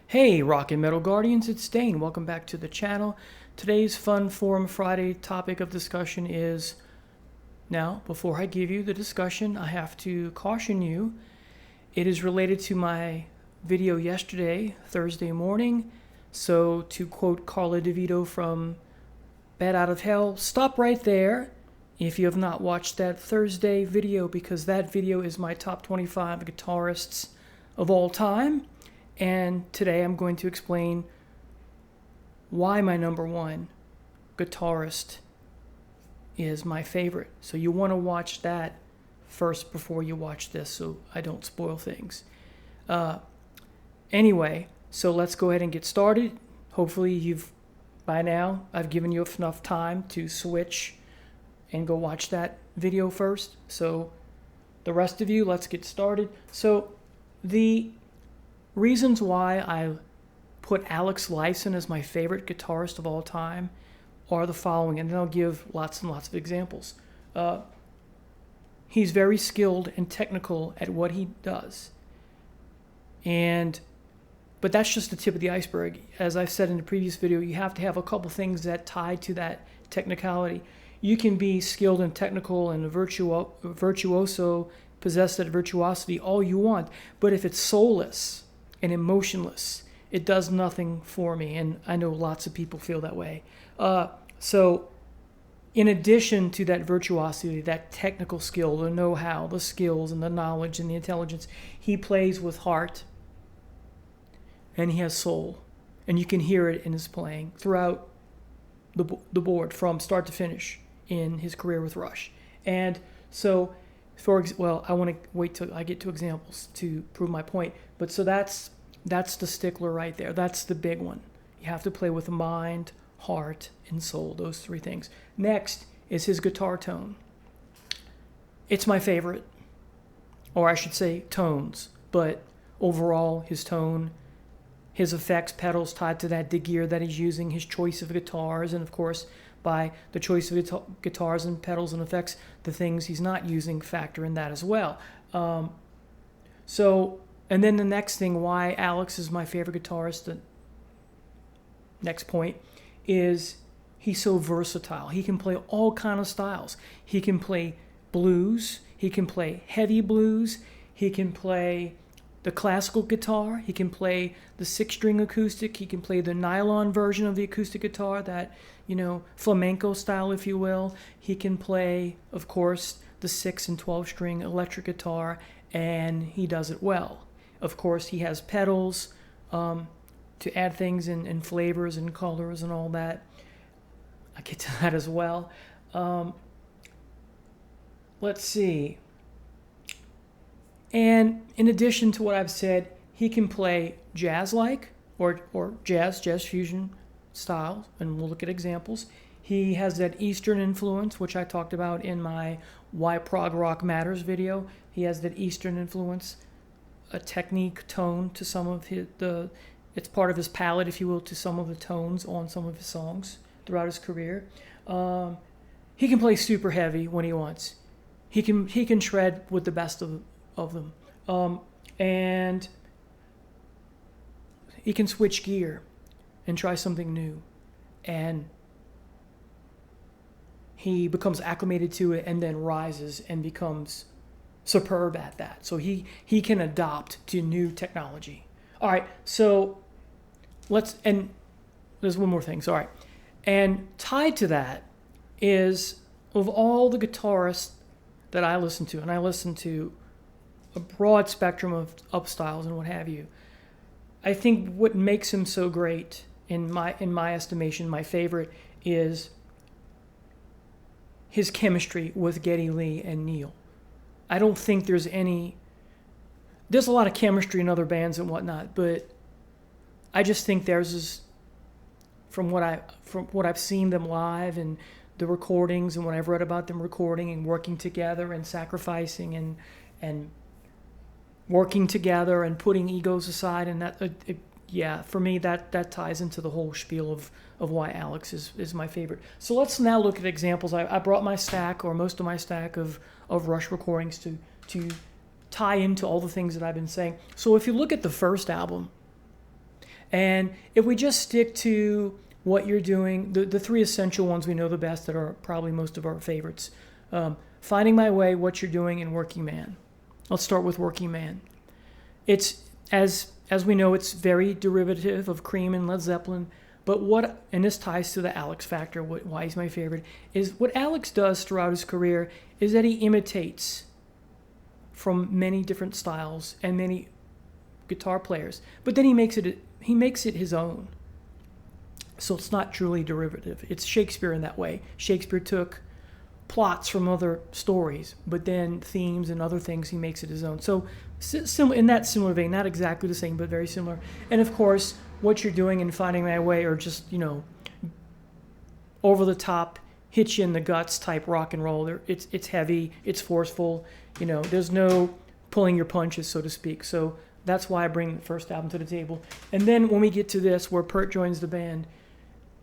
Hey, Rock and Metal Guardians, it's Dane. Welcome back to the channel. Today's Fun Forum Friday topic of discussion is... Now, before I give you the discussion, I have to caution you. It is related to my video yesterday, Thursday morning. So, to quote Carla DeVito from Bat Out of Hell, stop right there if you have not watched that Thursday video, because that video is my top 25 guitarists of all time. And today I'm going to explain why my number one guitarist is my favorite. So you want to watch that first before you watch this so I don't spoil things. Anyway, so let's go ahead and get started. Hopefully by now I've given you enough time to switch and go watch that video first. So the rest of you, let's get started. So the reasons why I put Alex Lifeson as my favorite guitarist of all time are the following, and then I'll give lots and lots of examples. He's very skilled and technical at what he does. But that's just the tip of the iceberg. As I've said in the previous video, you have to have a couple things that tie to that technicality. You can be skilled and technical and virtuoso, possess that virtuosity all you want, but if it's soulless and emotionless, it does nothing for me, and I know lots of people feel that way. So in addition to that virtuosity, that technical skill, the know-how, the skills and the knowledge and the intelligence, he plays with heart and he has soul, and you can hear it in his playing throughout the board from start to finish in his career with Rush. And so I want to wait till I get to examples to prove my point. But so that's the stickler right there. That's the big one. You have to play with mind, heart, and soul. Those three things. Next is his guitar tone. It's my favorite, or I should say tones. But overall, his tone, his effects, pedals tied to that, the gear that he's using, his choice of guitars, and of course, by the choice of guitars and pedals and effects, the things he's not using factor in that as well. And then the next thing, why Alex is my favorite guitarist, the next point, is he's so versatile. He can play all kind of styles. He can play blues. He can play heavy blues. He can play the classical guitar. He can play the 6-string acoustic. He can play the nylon version of the acoustic guitar, that, flamenco style, if you will. He can play, of course, the 6 and 12-string electric guitar, and he does it well. Of course, he has pedals to add things in flavors and colors and all that. I'll get to that as well. Let's see. And in addition to what I've said, he can play jazz-like or jazz fusion styles, and we'll look at examples. He has that Eastern influence, which I talked about in my Why Prog Rock Matters video. He has that Eastern influence, a technique tone to some of it's part of his palette, if you will, to some of the tones on some of his songs throughout his career. He can play super heavy when he wants. He can shred with the best of them. And he can switch gear and try something new. And he becomes acclimated to it and then rises and becomes superb at that. So he can adopt to new technology. All right, so and there's one more thing. So, all right. And tied to that is, of all the guitarists that I listen to, and I listen to a broad spectrum of styles and what have you, I think what makes him so great, in my estimation, my favorite, is his chemistry with Geddy Lee and Neil. I don't think there's a lot of chemistry in other bands and whatnot, but I just think theirs is, from what I've seen them live and the recordings and what I've read about them recording and working together and sacrificing and working together and putting egos aside, and that for me that ties into the whole spiel of why Alex is my favorite. So let's now look at examples. I brought my stack, or most of my stack of Rush recordings to tie into all the things that I've been saying. So if you look at the first album, And if we just stick to what you're doing, the three essential ones we know the best that are probably most of our favorites. Finding My Way, What You're Doing, and Working Man. Let's start with Working Man. It's, as we know, it's very derivative of Cream and Led Zeppelin. But what, and this ties to the Alex factor, why he's my favorite, is what Alex does throughout his career is that he imitates from many different styles and many guitar players. But then he makes it his own. So it's not truly derivative. It's Shakespeare in that way. Shakespeare took plots from other stories, but then themes and other things, he makes it his own. So in that similar vein, not exactly the same, but very similar. And of course, What You're Doing and Finding My Way are just, over the top, hit you in the guts type rock and roll. It's heavy, it's forceful, there's no pulling your punches, so to speak. So that's why I bring the first album to the table. And then when we get to this, where Pert joins the band,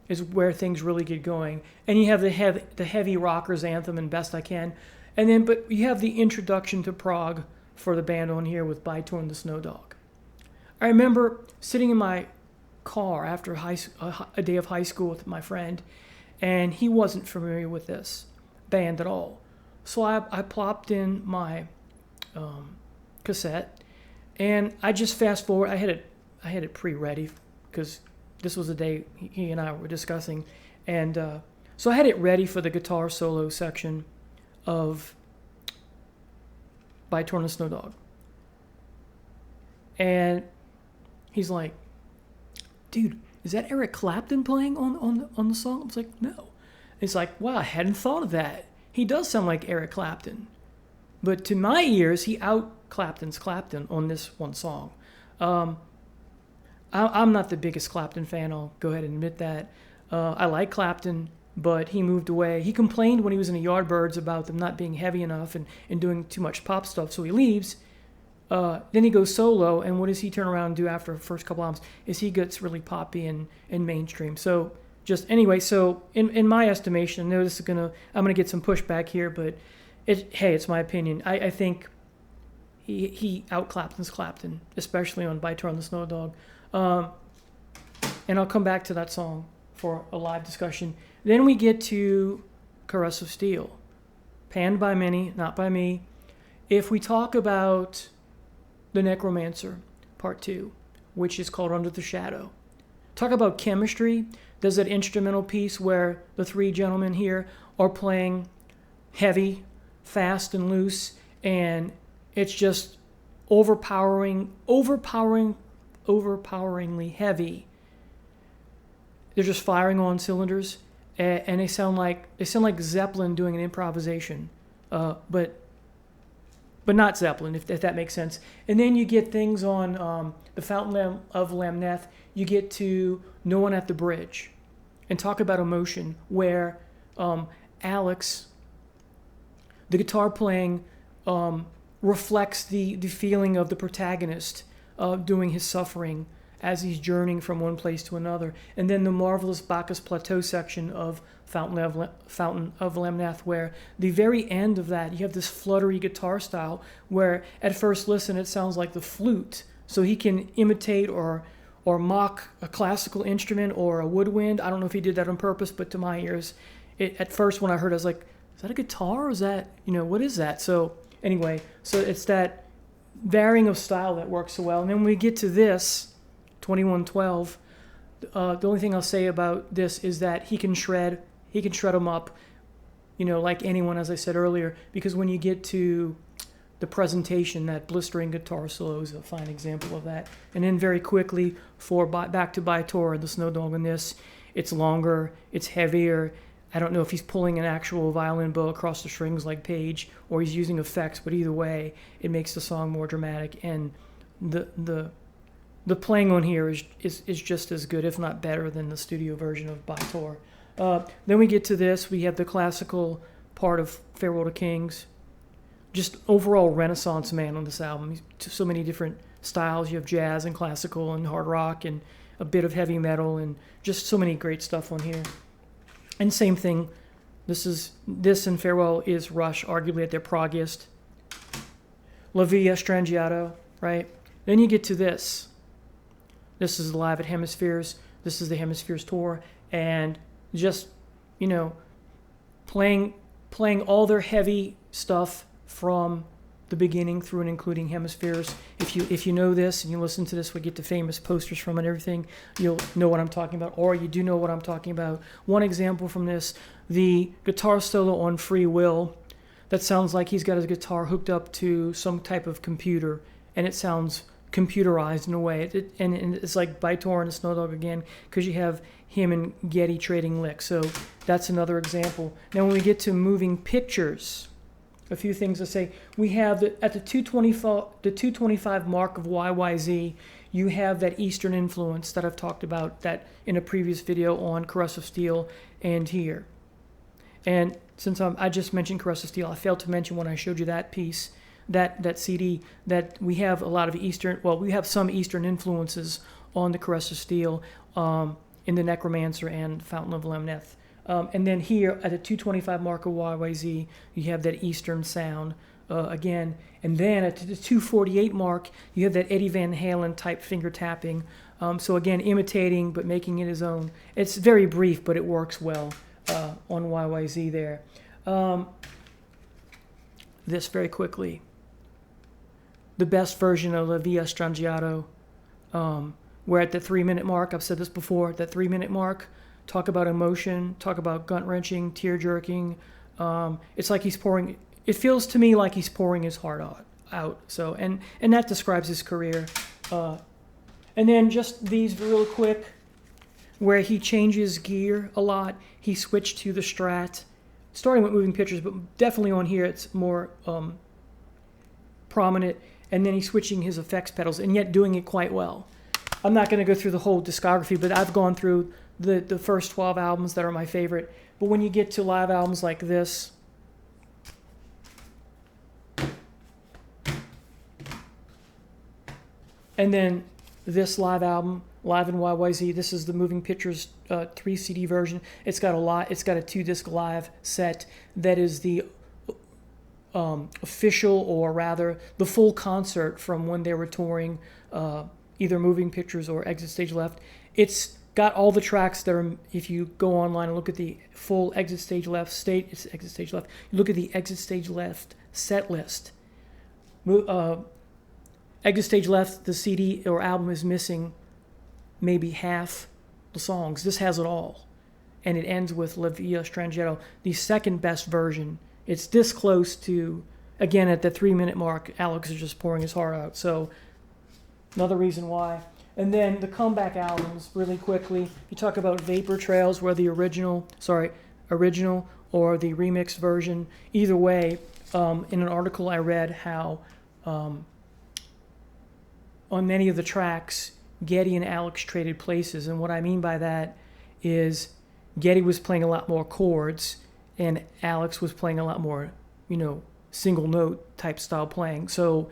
is where things really get going. And you have the heavy rockers anthem and Best I Can. And then, but you have the introduction to prog for the band on here with By Tor and the Snow Dog. I remember sitting in my car after a day of high school with my friend, and he wasn't familiar with this band at all. So I plopped in my cassette, and I just fast forward. I had it pre-ready because this was the day he and I were discussing, and so I had it ready for the guitar solo section of By Tor and the Snow Dog. And he's like, "Dude, is that Eric Clapton playing on the song?" I was like, "No." It's like, wow, I hadn't thought of that. He does sound like Eric Clapton. But to my ears, he out-Clapton's Clapton on this one song. I'm not the biggest Clapton fan, I'll go ahead and admit that. I like Clapton, but he moved away. He complained when he was in the Yardbirds about them not being heavy enough and doing too much pop stuff, so he leaves. Then he goes solo, and what does he turn around and do after the first couple albums? Is he gets really poppy and mainstream. So just anyway, so in my estimation, I know I'm gonna get some pushback here, but it's my opinion. I think he out-Clapton's Clapton, especially on By Tor and the Snow Dog. And I'll come back to that song for a live discussion. Then we get to Caress of Steel, panned by many, not by me. If we talk about The Necromancer, Part 2, which is called Under the Shadow, talk about chemistry. There's that instrumental piece where the three gentlemen here are playing heavy, fast, and loose, and it's just overpoweringly heavy. They're just firing on cylinders, and they sound like Zeppelin doing an improvisation, but not Zeppelin, if that makes sense. And then you get things on the Fountain of Lamneth. You get to No One at the Bridge, and talk about emotion, where Alex, the guitar playing, reflects the feeling of the protagonist doing his suffering as he's journeying from one place to another. And then the marvelous Bacchus Plateau section of Fountain of Lamneth, where the very end of that, you have this fluttery guitar style where at first listen it sounds like the flute. So he can imitate or mock a classical instrument or a woodwind. I don't know if he did that on purpose, but to my ears, at first when I heard it, I was like, is that a guitar? Or is that, what is that? So anyway, so it's that varying of style that works so well. And then when we get to this, 2112, the only thing I'll say about this is that he can shred them up, like anyone, as I said earlier, because when you get to the presentation, that blistering guitar solo is a fine example of that. And then very quickly, back to By Tor and the Snow Dog on this, it's longer, it's heavier. I don't know if he's pulling an actual violin bow across the strings like Page, or he's using effects, but either way, it makes the song more dramatic. And the playing on here is just as good, if not better, than the studio version of By Tor. Then we get to this. We have the classical part of Farewell to Kings. Just overall renaissance man on this album. So many different styles. You have jazz and classical and hard rock and a bit of heavy metal and just so many great stuff on here. And same thing, this and Farewell is Rush, arguably at their proggiest. La Via Strangiato, right? Then you get to this. This is live at Hemispheres. This is the Hemispheres tour, and just, you know, playing all their heavy stuff from the beginning through and including Hemispheres. If you know this and you listen to this, we get the famous posters from it and everything, you'll know what I'm talking about, or you do know what I'm talking about. One example from this, the guitar solo on Free Will, that sounds like he's got his guitar hooked up to some type of computer, and it sounds computerized in a way. And it's like Bytor and Snow Dog again, because you have him and Geddy trading licks. So that's another example. Now when we get to moving pictures, a few things to say. We have at the 225 mark of YYZ, you have that Eastern influence that I've talked about that in a previous video on Caress of Steel and here. And since I just mentioned Caress of Steel, I failed to mention when I showed you that piece, that CD, that we have a lot of Eastern, well, we have some Eastern influences on the Caress of Steel, in the Necromancer and Fountain of Lamneth. And then here at the 225 mark of YYZ, you have that Eastern sound again. And then at the 248 mark, you have that Eddie Van Halen type finger tapping. So again, imitating but making it his own. It's very brief, but it works well on YYZ there. This very quickly. The best version of La Via Strangiato. We're at the 3-minute mark. I've said this before, at that 3-minute mark. Talk about emotion, talk about gut-wrenching, tear-jerking. It's like he's pouring, it feels to me like he's pouring his heart out. So, and that describes his career. And then just these real quick, where he changes gear a lot. He switched to the Strat, starting with moving pictures, but definitely on here it's more prominent. And then he's switching his effects pedals, and yet doing it quite well. I'm not going to go through the whole discography, but I've gone through the first 12 albums that are my favorite. But when you get to live albums like this, and then this live album, Live in YYZ, this is the Moving Pictures 3 CD version. It's got a 2-disc live set that is the official, or rather the full concert from when they were touring either Moving Pictures or Exit Stage Left. It's got all the tracks that are, if you go online and look at the full Exit Stage Left it's Exit Stage Left. You look at the Exit Stage Left set list. Exit Stage Left, the CD or album is missing maybe half the songs. This has it all. And it ends with La Via Strangiato, the second best version. It's this close to, again, at the 3-minute mark, Alex is just pouring his heart out. So another reason why. And then the comeback albums, really quickly. You talk about Vapor Trails, where the original or the remix version. Either way, in an article I read how on many of the tracks, Geddy and Alex traded places. And what I mean by that is Geddy was playing a lot more chords and Alex was playing a lot more, single note type style playing. So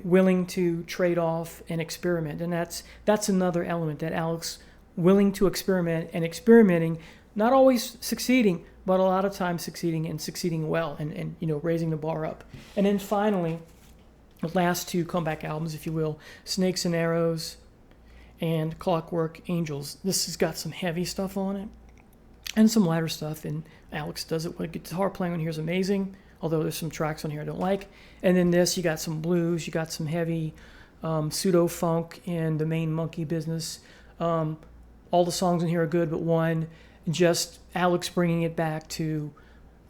willing to trade off and experiment. And that's another element, that Alex willing to experiment and experimenting, not always succeeding, but a lot of times succeeding well and raising the bar up. And then finally, the last two comeback albums, if you will, Snakes and Arrows and Clockwork Angels. This has got some heavy stuff on it and some lighter stuff, and Alex does it. What guitar playing on here is amazing, although there's some tracks on here I don't like. And then this, you got some blues, you got some heavy pseudo-funk and the main monkey business. All the songs in here are good, but one, just Alex bringing it back to,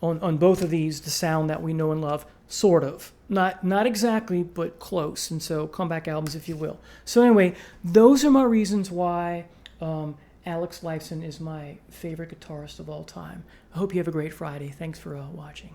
on both of these, the sound that we know and love, sort of. Not exactly, but close. And so comeback albums, if you will. So anyway, those are my reasons why Alex Lifeson is my favorite guitarist of all time. I hope you have a great Friday. Thanks for watching.